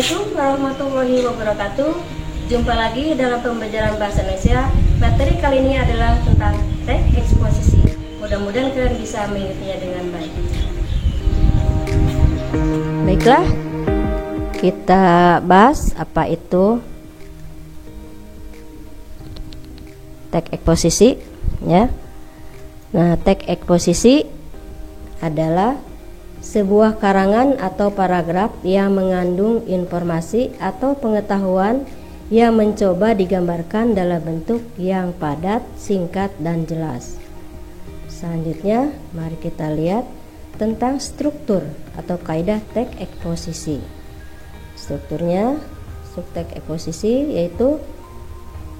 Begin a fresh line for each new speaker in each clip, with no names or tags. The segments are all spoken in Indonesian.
Assalamualaikum warahmatullahi wabarakatuh. Jumpa lagi dalam pembelajaran bahasa Indonesia. Materi kali ini adalah tentang teks eksposisi. Mudah-mudahan kalian bisa mengikutinya dengan baik. Baiklah, kita bahas apa itu teks eksposisi, ya. Nah, teks eksposisi adalah sebuah karangan atau paragraf yang mengandung informasi atau pengetahuan yang mencoba digambarkan dalam bentuk yang padat, singkat, dan jelas. Selanjutnya, mari kita lihat tentang struktur atau kaidah teks eksposisi. Strukturnya, teks eksposisi yaitu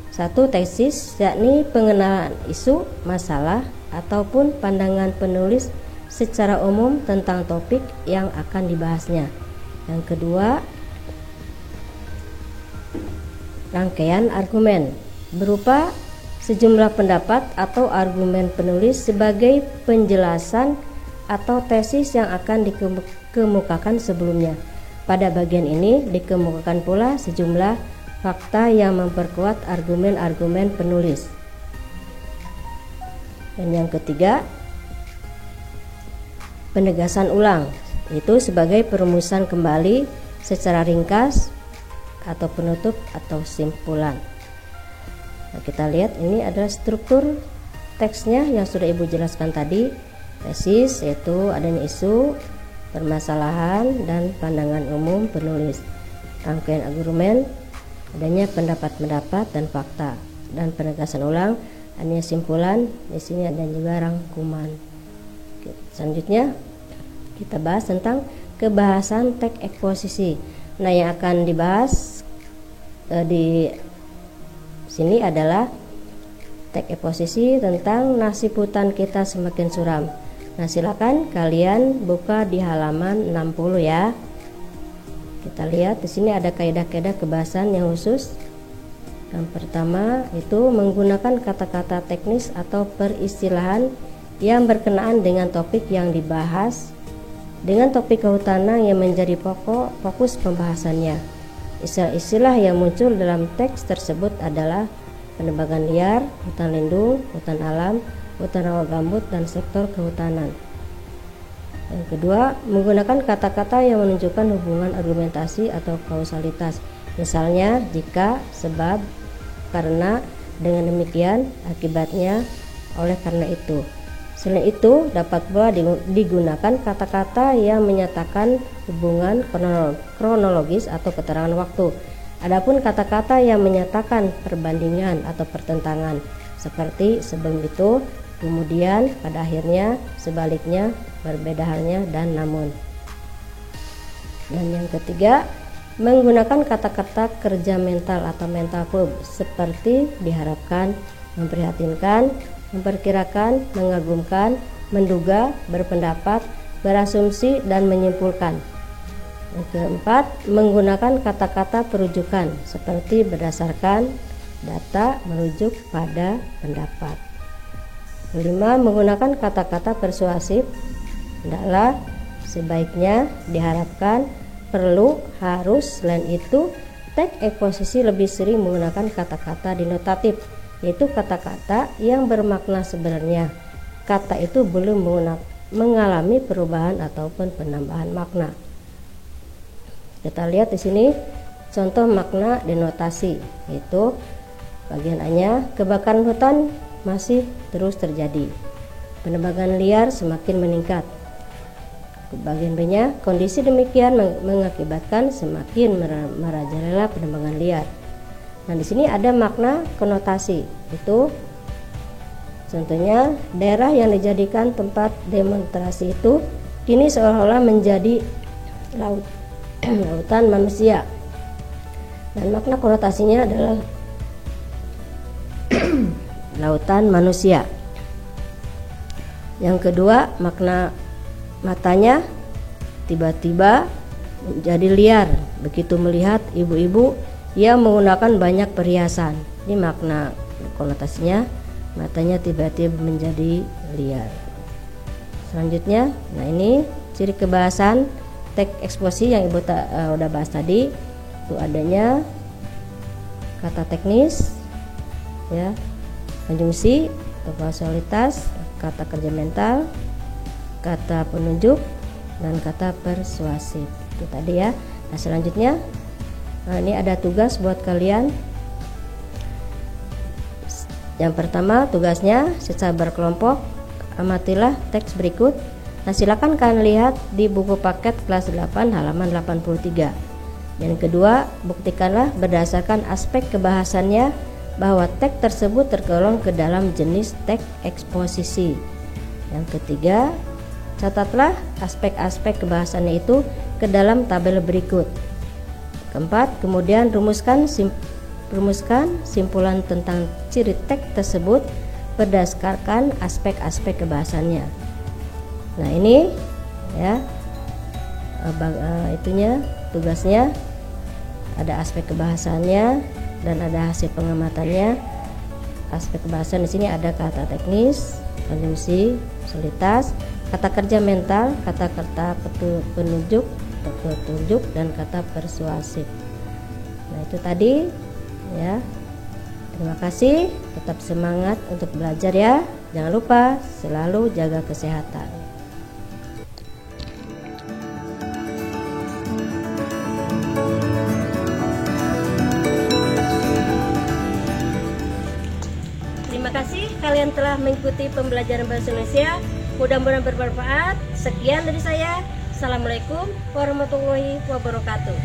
satu, tesis, yakni pengenalan isu, masalah, ataupun pandangan penulis secara umum tentang topik yang akan dibahasnya. Yang kedua, rangkaian argumen berupa sejumlah pendapat atau argumen penulis sebagai penjelasan atau tesis yang akan dikemukakan sebelumnya. Pada bagian ini dikemukakan pula sejumlah fakta yang memperkuat argumen-argumen penulis. Dan yang ketiga, penegasan ulang, itu sebagai perumusan kembali secara ringkas atau penutup atau simpulan. Nah, kita lihat ini adalah struktur teksnya yang sudah Ibu jelaskan tadi. Tesis yaitu adanya isu, permasalahan, dan pandangan umum penulis. Rangkaian argumen, adanya pendapat-pendapat dan fakta. Dan penegasan ulang, adanya simpulan, di sini ada juga rangkuman. Selanjutnya kita bahas tentang kebahasan teks eksposisi. Nah, yang akan dibahas di sini adalah teks eksposisi tentang nasib hutan kita semakin suram. Nah, silakan kalian buka di halaman 60 ya. Kita lihat di sini ada kaidah-kaidah kebahasan yang khusus. Yang pertama itu menggunakan kata-kata teknis atau peristilahan yang berkenaan dengan topik yang dibahas, dengan topik kehutanan yang menjadi fokus pembahasannya. Istilah-istilah yang muncul dalam teks tersebut adalah penebangan liar, hutan lindung, hutan alam, hutan rawa gambut, dan sektor kehutanan. Yang kedua, menggunakan kata-kata yang menunjukkan hubungan argumentasi atau kausalitas. Misalnya, jika, sebab, karena, dengan demikian, akibatnya, oleh karena itu. Selain itu, dapat pula digunakan kata-kata yang menyatakan hubungan kronologis atau keterangan waktu. Adapun kata-kata yang menyatakan perbandingan atau pertentangan, seperti sebelum itu, kemudian, pada akhirnya, sebaliknya, berbeda halnya, dan namun. Dan yang ketiga, menggunakan kata-kata kerja mental atau mental verb, seperti diharapkan, memprihatinkan, memperkirakan, mengagumkan, menduga, berpendapat, berasumsi, dan menyimpulkan. Yang keempat, menggunakan kata-kata perujukan seperti berdasarkan, data, merujuk pada pendapat. Kelima, menggunakan kata-kata persuasif, hendaklah, sebaiknya, diharapkan, perlu, harus. Selain itu, teks eksposisi lebih sering menggunakan kata-kata denotatif, yaitu kata-kata yang bermakna sebenarnya. Kata itu belum mengalami perubahan ataupun penambahan makna. Kita lihat di sini contoh makna denotasi, yaitu bagian A-nya, kebakaran hutan masih terus terjadi. Penebangan liar semakin meningkat. Bagian B-nya, kondisi demikian mengakibatkan semakin merajalela penebangan liar. Nah, di sini ada makna konotasi. Itu contohnya daerah yang dijadikan tempat demonstrasi itu kini seolah-olah menjadi lautan manusia. Dan makna konotasinya adalah lautan manusia. Yang kedua, makna matanya tiba-tiba menjadi liar begitu melihat ibu-ibu yang menggunakan banyak perhiasan. Ini makna konotasinya, matanya tiba-tiba menjadi liar. Selanjutnya, nah ini ciri kebahasan teks eksposisi yang Ibu udah bahas tadi. Itu adanya kata teknis, ya, konjungsi atau kausalitas, kata kerja mental, kata penunjuk, dan kata persuasif. Itu tadi ya. Nah, selanjutnya, ini ada tugas buat kalian. Yang pertama, tugasnya secara berkelompok amatilah teks berikut. Nah, silakan kalian lihat di buku paket kelas 8 halaman 83. Yang kedua, buktikanlah berdasarkan aspek kebahasannya bahwa teks tersebut tergolong ke dalam jenis teks eksposisi. Yang ketiga, catatlah aspek-aspek kebahasannya itu ke dalam tabel berikut. Keempat, kemudian rumuskan simpulan tentang ciri teks tersebut berdasarkan aspek-aspek kebahasannya. Nah, ini ya itunya tugasnya, ada aspek kebahasannya dan ada hasil pengamatannya. Aspek kebahasan di sini ada kata teknis, konjungsi, kausalitas, kata kerja mental, kata-kata penunjuk, petunjuk, dan kata persuasif. Nah, itu tadi ya. Terima kasih, tetap semangat untuk belajar ya. Jangan lupa selalu jaga kesehatan. Terima kasih kalian telah mengikuti pembelajaran bahasa Indonesia. Mudah-mudahan bermanfaat. Sekian dari saya. Assalamualaikum warahmatullahi wabarakatuh.